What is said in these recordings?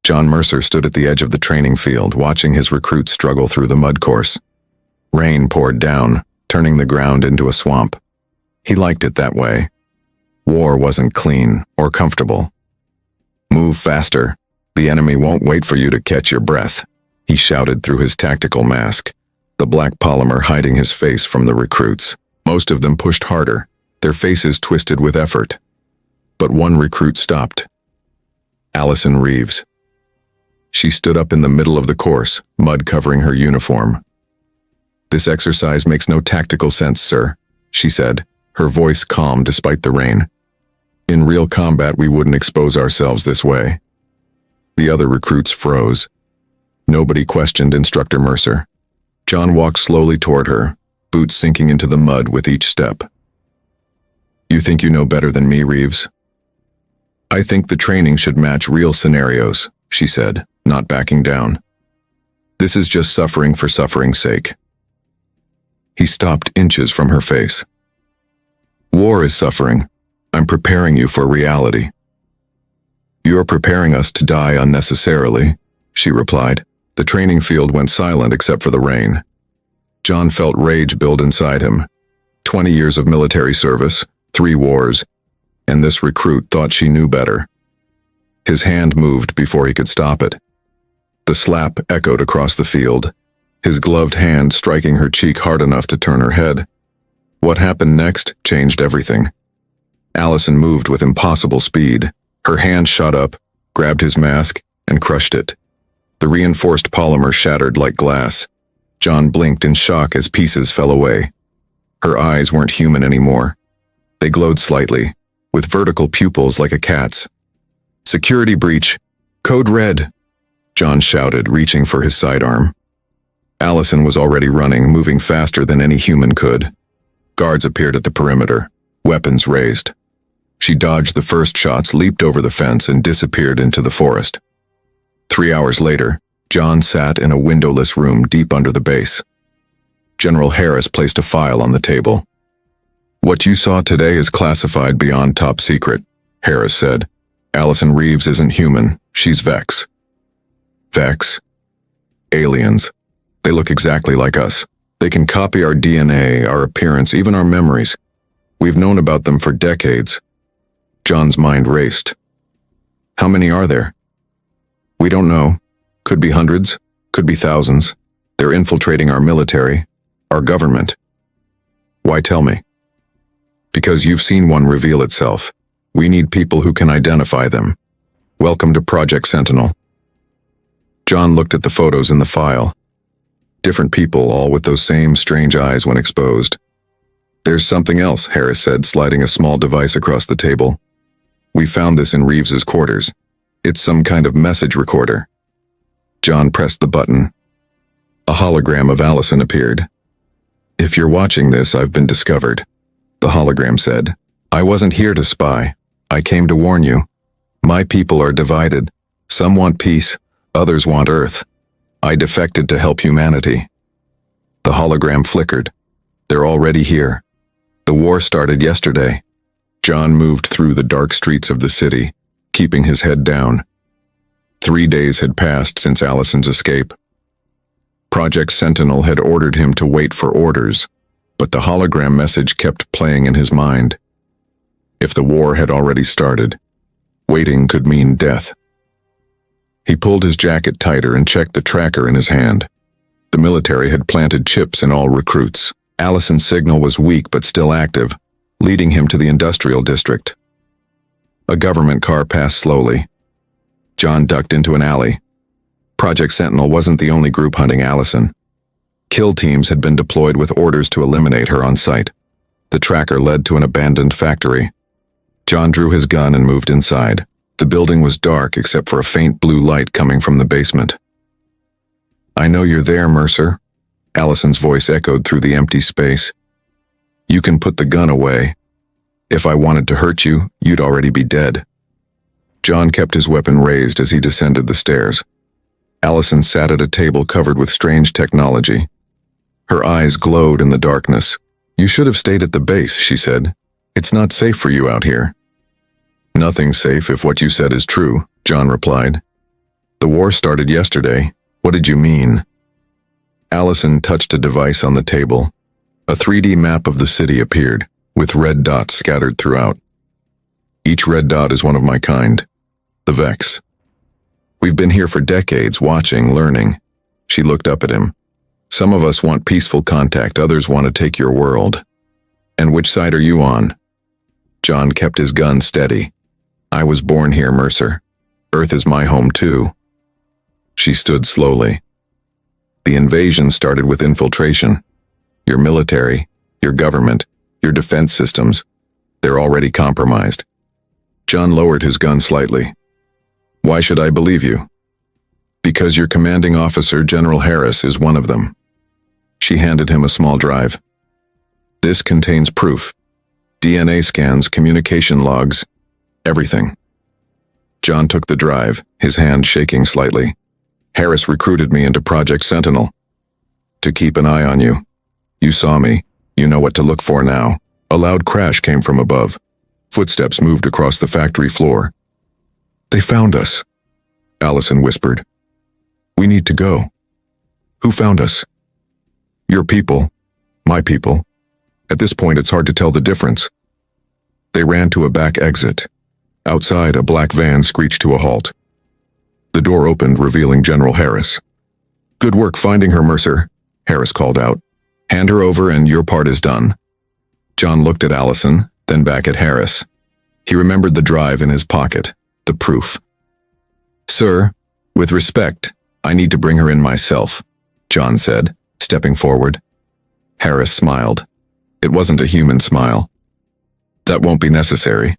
John Mercer stood at the edge of the training field, watching his recruits struggle through the mud course. Rain poured down, turning the ground into a swamp. He liked it that way. War wasn't clean or comfortable. "Move faster. The enemy won't wait for you to catch your breath," he shouted through his tactical mask, the black polymer hiding his face from the recruits. Most of them pushed harder, their faces twisted with effort. But one recruit stopped. Allison Reeves. She stood up in the middle of the course, mud covering her uniform. "This exercise makes no tactical sense, sir," she said, her voice calm despite the rain. "In real combat, we wouldn't expose ourselves this way." The other recruits froze. Nobody questioned Instructor Mercer. John walked slowly toward her, boots sinking into the mud with each step. "You think you know better than me, Reeves?" "I think the training should match real scenarios," she said, not backing down. "This is just suffering for suffering's sake." He stopped inches from her face. "War is suffering. I'm preparing you for reality." "You're preparing us to die unnecessarily," she replied. The training field went silent except for the rain. John felt rage build inside him. 20 years of military service, 3 wars, and this recruit thought she knew better. His hand moved before he could stop it. The slap echoed across the field, his gloved hand striking her cheek hard enough to turn her head. What happened next changed everything. Allison moved with impossible speed. Her hand shot up, grabbed his mask, and crushed it. The reinforced polymer shattered like glass. John blinked in shock as pieces fell away. Her eyes weren't human anymore. They glowed slightly, with vertical pupils like a cat's. "Security breach! Code red!" John shouted, reaching for his sidearm. Allison was already running, moving faster than any human could. Guards appeared at the perimeter, weapons raised. She dodged the first shots, leaped over the fence, and disappeared into the forest. 3 hours later, John sat in a windowless room deep under the base. General Harris placed a file on the table. "What you saw today is classified beyond top secret," Harris said. "Allison Reeves isn't human, she's Vex." Vex? Aliens. They look exactly like us. They can copy our DNA, our appearance, even our memories. We've known about them for decades. John's mind raced. "How many are there?" "We don't know. Could be hundreds, could be thousands. They're infiltrating our military, our government." "Why tell me?" "Because you've seen one reveal itself. We need people who can identify them. Welcome to Project Sentinel." John looked at the photos in the file. Different people, all with those same strange eyes when exposed. "There's something else," Harris said, sliding a small device across the table. "We found this in Reeves's quarters. It's some kind of message recorder." John pressed the button. A hologram of Allison appeared. "If you're watching this, I've been discovered," the hologram said. "I wasn't here to spy. I came to warn you. My people are divided. Some want peace, others want Earth. I defected to help humanity." The hologram flickered. "They're already here. The war started yesterday." John moved through the dark streets of the city, keeping his head down. 3 days had passed since Allison's escape. Project Sentinel had ordered him to wait for orders, but the hologram message kept playing in his mind. If the war had already started, waiting could mean death. He pulled his jacket tighter and checked the tracker in his hand. The military had planted chips in all recruits. Allison's signal was weak but still active, leading him to the industrial district. A government car passed slowly. John ducked into an alley. Project Sentinel wasn't the only group hunting Allison. Kill teams had been deployed with orders to eliminate her on sight. The tracker led to an abandoned factory. John drew his gun and moved inside. The building was dark except for a faint blue light coming from the basement. "I know you're there, Mercer," Allison's voice echoed through the empty space. "You can put the gun away. If I wanted to hurt you, you'd already be dead." John kept his weapon raised as he descended the stairs. Allison sat at a table covered with strange technology. Her eyes glowed in the darkness. "You should have stayed at the base," she said. "It's not safe for you out here." "Nothing's safe if what you said is true," John replied. The war started yesterday. What did you mean? Allison touched a device on the table. A 3D map of the city appeared, with red dots scattered throughout. Each red dot is one of my kind, the Vex. We've been here for decades, watching, learning. She looked up at him. Some of us want peaceful contact, others want to take your world. And which side are you on? John kept his gun steady. I was born here, Mercer. Earth is my home too. She stood slowly. The invasion started with infiltration. Your military, your government, your defense systems, they're already compromised. John lowered his gun slightly. Why should I believe you? Because your commanding officer, General Harris, is one of them. She handed him a small drive. This contains proof. DNA scans, communication logs, everything. John took the drive, his hand shaking slightly. Harris recruited me into Project Sentinel. To keep an eye on you. You saw me. You know what to look for now. A loud crash came from above. Footsteps moved across the factory floor. They found us, Allison whispered. We need to go. Who found us? Your people. My people. At this point, it's hard to tell the difference. They ran to a back exit. Outside, a black van screeched to a halt. The door opened, revealing General Harris. Good work finding her, Mercer, Harris called out. Hand her over and your part is done. John looked at Allison, then back at Harris. He remembered the drive in his pocket, the proof. Sir, with respect, I need to bring her in myself, John said, stepping forward. Harris smiled. It wasn't a human smile. That won't be necessary.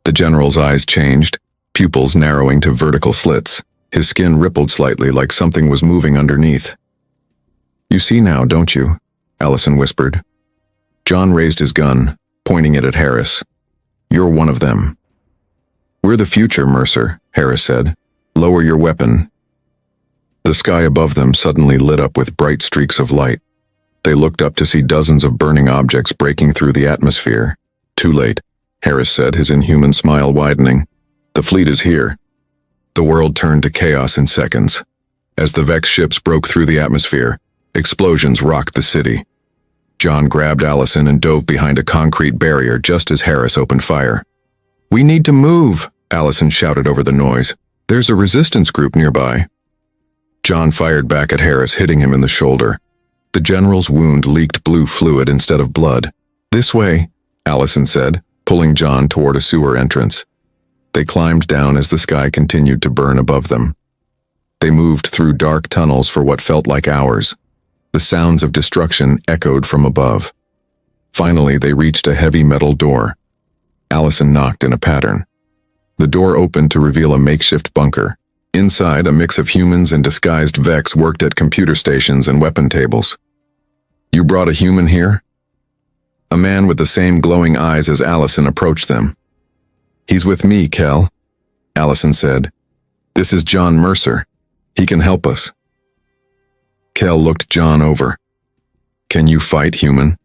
The general's eyes changed, pupils narrowing to vertical slits. His skin rippled slightly like something was moving underneath. You see now, don't you? Allison whispered. John raised his gun, pointing it at Harris. You're one of them. We're the future, Mercer, Harris said. Lower your weapon. The sky above them suddenly lit up with bright streaks of light. They looked up to see dozens of burning objects breaking through the atmosphere. Too late, Harris said, his inhuman smile widening. The fleet is here. The world turned to chaos in seconds. As the Vex ships broke through the atmosphere, explosions rocked the city. John grabbed Allison and dove behind a concrete barrier just as Harris opened fire. We need to move, Allison shouted over the noise. There's a resistance group nearby. John fired back at Harris, hitting him in the shoulder. The general's wound leaked blue fluid instead of blood. This way, Allison said, pulling John toward a sewer entrance. They climbed down as the sky continued to burn above them. They moved through dark tunnels for what felt like hours. The sounds of destruction echoed from above. Finally, they reached a heavy metal door. Allison knocked in a pattern. The door opened to reveal a makeshift bunker. Inside, a mix of humans and disguised Vex worked at computer stations and weapon tables. You brought a human here? A man with the same glowing eyes as Allison approached them. He's with me, Kel, Allison said. This is John Mercer. He can help us. Kel looked John over. Can you fight, human?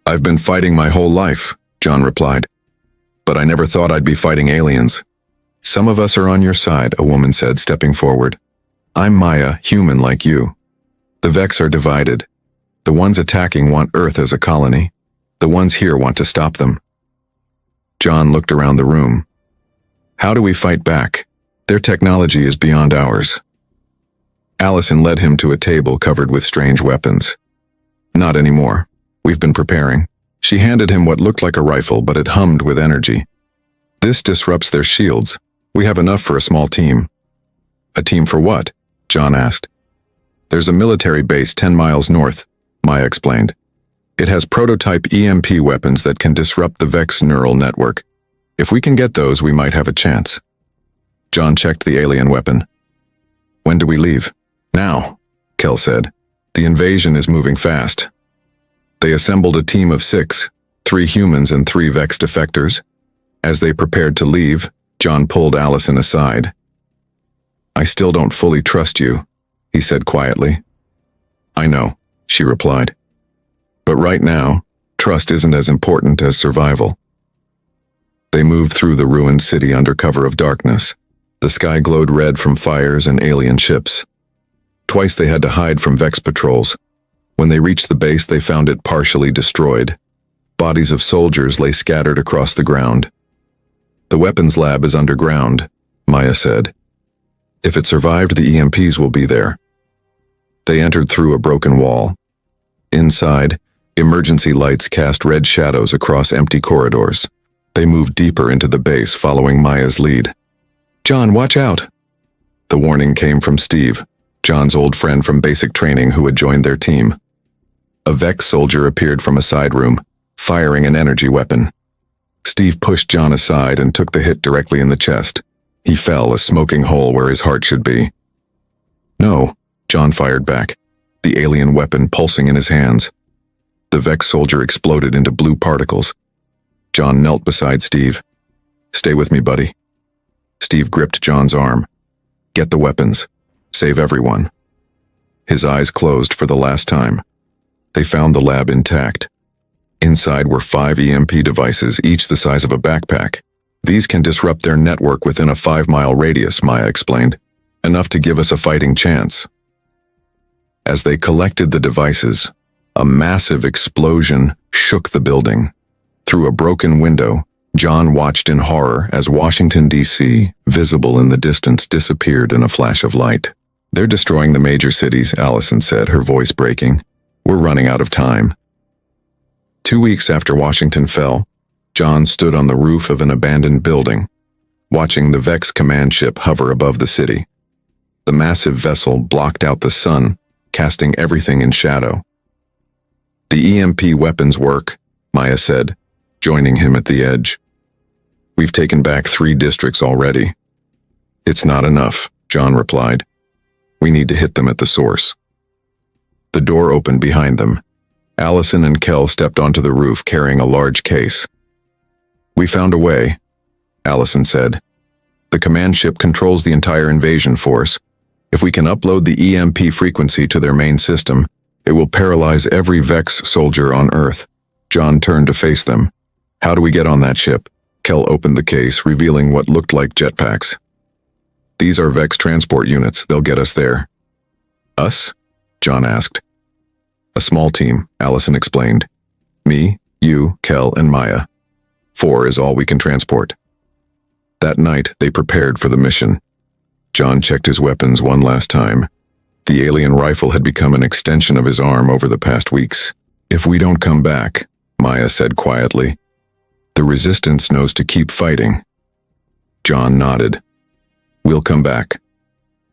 I've been fighting my whole life, John replied. But I never thought I'd be fighting aliens. Some of us are on your side, a woman said, stepping forward. I'm Maya, human like you. The Vex are divided. The ones attacking want Earth as a colony. The ones here want to stop them. John looked around the room. How do we fight back? Their technology is beyond ours. Allison led him to a table covered with strange weapons. Not anymore. We've been preparing. She handed him what looked like a rifle, but it hummed with energy. This disrupts their shields. We have enough for a small team. A team for what? John asked. There's a military base 10 miles north, Maya explained. It has prototype EMP weapons that can disrupt the Vex neural network. If we can get those, we might have a chance. John checked the alien weapon. When do we leave? Now, Kel said. The invasion is moving fast. They assembled a team of 6, 3 humans and 3 Vex defectors. As they prepared to leave, John pulled Allison aside. I still don't fully trust you, he said quietly. I know, she replied. But right now, trust isn't as important as survival. They moved through the ruined city under cover of darkness. The sky glowed red from fires and alien ships. Twice they had to hide from Vex patrols. When they reached the base, they found it partially destroyed. Bodies of soldiers lay scattered across the ground. The weapons lab is underground, Maya said. If it survived, the EMPs will be there. They entered through a broken wall. Inside, emergency lights cast red shadows across empty corridors. They moved deeper into the base, following Maya's lead. "John, watch out!" The warning came from Steve, John's old friend from basic training who had joined their team. A Vex soldier appeared from a side room, firing an energy weapon. Steve pushed John aside and took the hit directly in the chest. He fell, a smoking hole where his heart should be. "No," John fired back, the alien weapon pulsing in his hands. The Vex soldier exploded into blue particles. John knelt beside Steve. "Stay with me, buddy." Steve gripped John's arm. "Get the weapons. Save everyone." His eyes closed for the last time. They found the lab intact. Inside were 5 EMP devices, each the size of a backpack. "These can disrupt their network within a 5-mile radius," Maya explained. "Enough to give us a fighting chance." As they collected the devices, a massive explosion shook the building. Through a broken window, John watched in horror as Washington, D.C., visible in the distance, disappeared in a flash of light. "They're destroying the major cities," Allison said, her voice breaking. "We're running out of time." 2 weeks after Washington fell, John stood on the roof of an abandoned building, watching the Vex command ship hover above the city. The massive vessel blocked out the sun, casting everything in shadow. "The EMP weapons work," Maya said, joining him at the edge. "We've taken back 3 districts already." "It's not enough," John replied. "We need to hit them at the source." The door opened behind them. Allison and Kel stepped onto the roof carrying a large case. "We found a way," Allison said. "The command ship controls the entire invasion force. If we can upload the EMP frequency to their main system, it will paralyze every Vex soldier on Earth." John turned to face them. "How do we get on that ship?" Kel opened the case, revealing what looked like jetpacks. "These are Vex transport units. They'll get us there." "Us?" John asked. "A small team," Allison explained. "Me, you, Kel, and Maya. 4 is all we can transport." That night, they prepared for the mission. John checked his weapons one last time. The alien rifle had become an extension of his arm over the past weeks. "If we don't come back," Maya said quietly, "the resistance knows to keep fighting." John nodded. "We'll come back."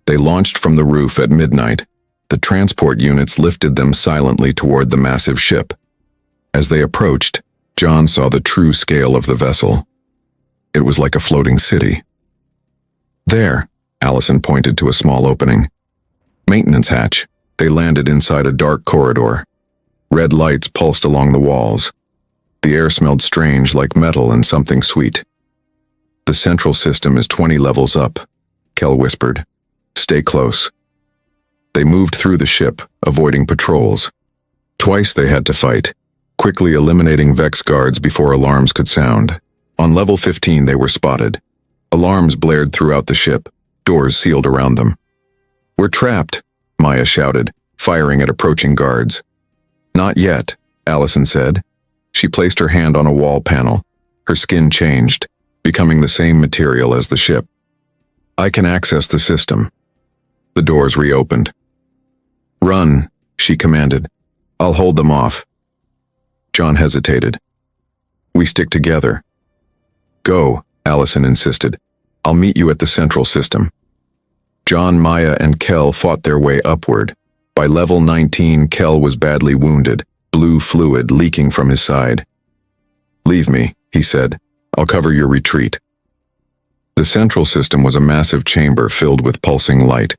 They launched from the roof at midnight. The transport units lifted them silently toward the massive ship. As they approached, John saw the true scale of the vessel. It was like a floating city. "There," Allison pointed to a small opening. "Maintenance hatch." They landed inside a dark corridor. Red lights pulsed along the walls. The air smelled strange, like metal and something sweet. "The central system is 20 levels up," Kel whispered. "Stay close." They moved through the ship, avoiding patrols. Twice they had to fight, quickly eliminating Vex guards before alarms could sound. On level 15 they were spotted. Alarms blared throughout the ship, doors sealed around them. "We're trapped," Maya shouted, firing at approaching guards. "Not yet," Allison said. She placed her hand on a wall panel. Her skin changed, becoming the same material as the ship. "I can access the system." The doors reopened. "Run," she commanded. "I'll hold them off." John hesitated. "We stick together." "Go," Allison insisted. "I'll meet you at the central system." John, Maya, and Kel fought their way upward. By level 19, Kel was badly wounded, blue fluid leaking from his side. "Leave me," he said. "I'll cover your retreat." The central system was a massive chamber filled with pulsing light.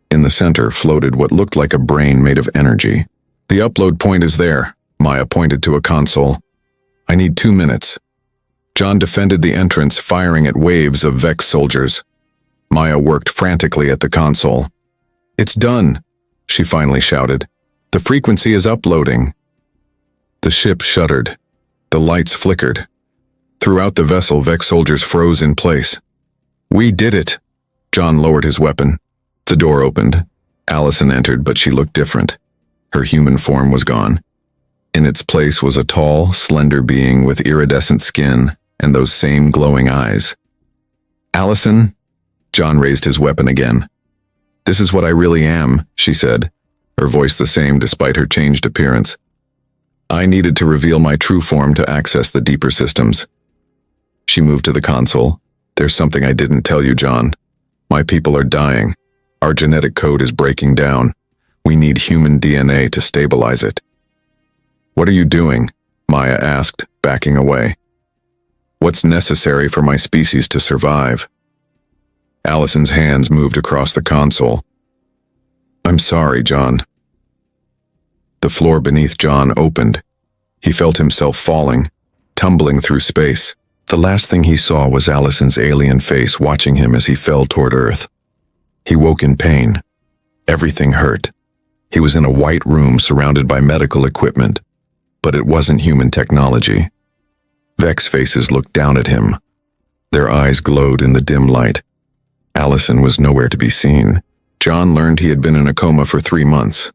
In the center floated what looked like a brain made of energy. "The upload point is there," Maya pointed to a console. "I need 2 minutes." John defended the entrance, firing at waves of Vex soldiers. Maya worked frantically at the console. "It's done," she finally shouted. "The frequency is uploading." The ship shuddered. The lights flickered. Throughout the vessel, Vex soldiers froze in place. "We did it," John lowered his weapon. The door opened. Allison entered, but she looked different. Her human form was gone. In its place was a tall, slender being with iridescent skin and those same glowing eyes. "Allison?" John raised his weapon again. "This is what I really am," she said, her voice the same despite her changed appearance. "I needed to reveal my true form to access the deeper systems." She moved to the console. "There's something I didn't tell you, John. My people are dying. Our genetic code is breaking down. We need human DNA to stabilize it." "What are you doing?" Maya asked, backing away. "What's necessary for my species to survive?" Allison's hands moved across the console. "I'm sorry, John." The floor beneath John opened. He felt himself falling, tumbling through space. The last thing he saw was Allison's alien face watching him as he fell toward Earth. He woke in pain. Everything hurt. He was in a white room surrounded by medical equipment, but it wasn't human technology. Vex faces looked down at him. Their eyes glowed in the dim light. Allison was nowhere to be seen. John learned he had been in a coma for 3 months.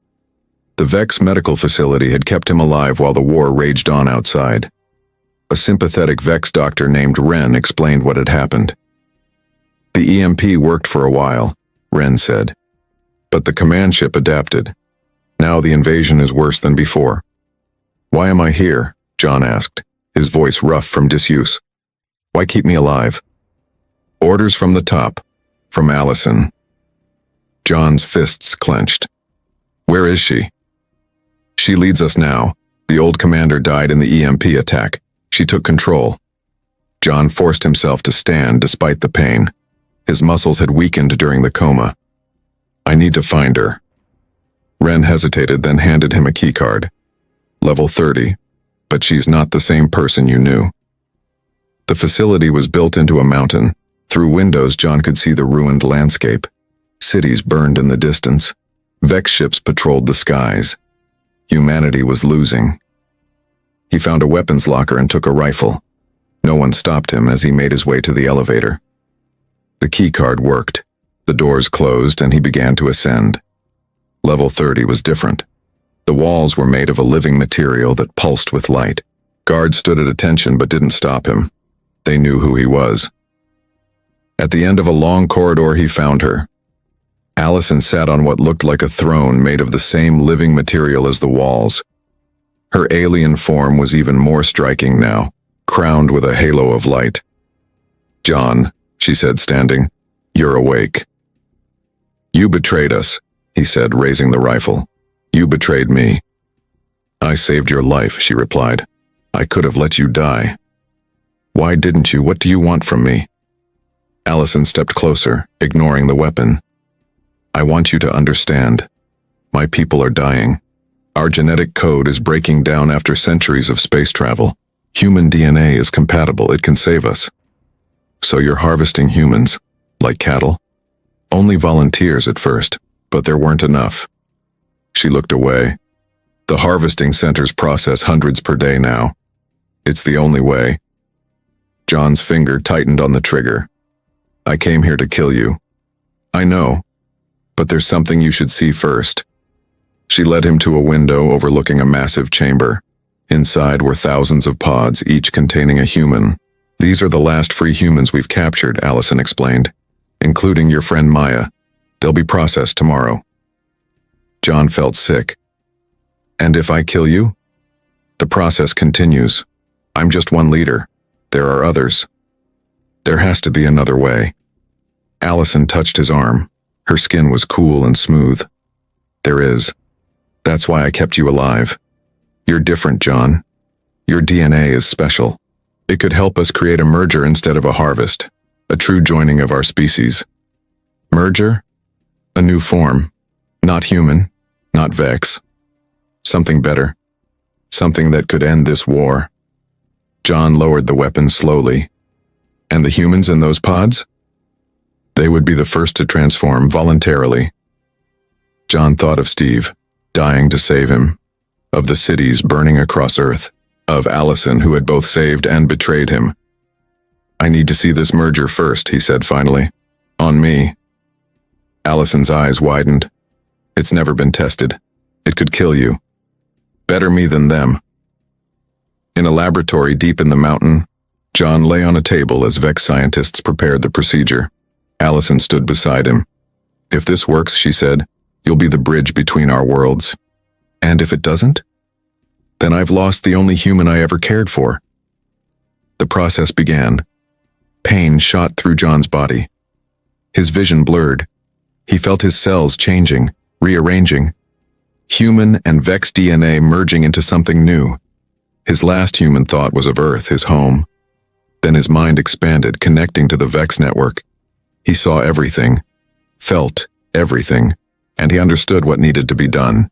The Vex medical facility had kept him alive while the war raged on outside. A sympathetic Vex doctor named Wren explained what had happened. "The EMP worked for a while," Wren said. "But the command ship adapted. Now the invasion is worse than before." "Why am I here?" John asked, his voice rough from disuse. "Why keep me alive?" "Orders from the top. From Allison." John's fists clenched. "Where is she?" "She leads us now. The old commander died in the EMP attack. She took control." John forced himself to stand despite the pain. His muscles had weakened during the coma. "I need to find her." Wren hesitated, then handed him a keycard. "Level 30, but she's not the same person you knew." The facility was built into a mountain. Through windows, John could see the ruined landscape. Cities burned in the distance. Vex ships patrolled the skies. Humanity was losing. He found a weapons locker and took a rifle. No one stopped him as he made his way to the elevator. The keycard worked. The doors closed and he began to ascend. Level 30 was different. The walls were made of a living material that pulsed with light. Guards stood at attention but didn't stop him. They knew who he was. At the end of a long corridor, he found her. Allison sat on what looked like a throne made of the same living material as the walls. Her alien form was even more striking now, crowned with a halo of light. "John," she said, standing, "you're awake." "You betrayed us," he said, raising the rifle. "You betrayed me." "I saved your life," she replied. "I could have let you die." "Why didn't you? What do you want from me?" Allison stepped closer, ignoring the weapon. "I want you to understand. My people are dying. Our genetic code is breaking down after centuries of space travel. Human DNA is compatible. It can save us. So you're harvesting humans, like cattle? Only volunteers at first, but there weren't enough." She looked away. "The harvesting centers process hundreds per day now. It's the only way." John's finger tightened on the trigger. "I came here to kill you. I know, but there's something you should see first." She led him to a window overlooking a massive chamber. Inside were thousands of pods, each containing a human. "These are the last free humans we've captured," Allison explained, "including your friend Maya. They'll be processed tomorrow." John felt sick. "And if I kill you?" "The process continues. I'm just one leader. There are others. There has to be another way." Allison touched his arm. Her skin was cool and smooth. "There is. That's why I kept you alive. You're different, John. Your DNA is special. It could help us create a merger instead of a harvest, a true joining of our species." "Merger? A new form. Not human, not Vex. Something better. Something that could end this war." John lowered the weapon slowly. "And the humans in those pods?" "They would be the first to transform voluntarily." John thought of Steve, dying to save him, of the cities burning across Earth, of Allison who had both saved and betrayed him. "I need to see this merger first," he said finally. "On me. Allison's eyes widened. It's never been tested. It could kill you. Better me than them. In a laboratory deep in the mountain, John lay on a table as Vex scientists prepared the procedure. Allison stood beside him. If this works, she said, you'll be the bridge between our worlds. And if it doesn't? Then I've lost the only human I ever cared for. The process began. Pain shot through John's body. His vision blurred. He felt his cells changing, rearranging. Human and Vex DNA merging into something new. His last human thought was of Earth, his home. Then his mind expanded, connecting to the Vex network. He saw everything, felt everything, and he understood what needed to be done.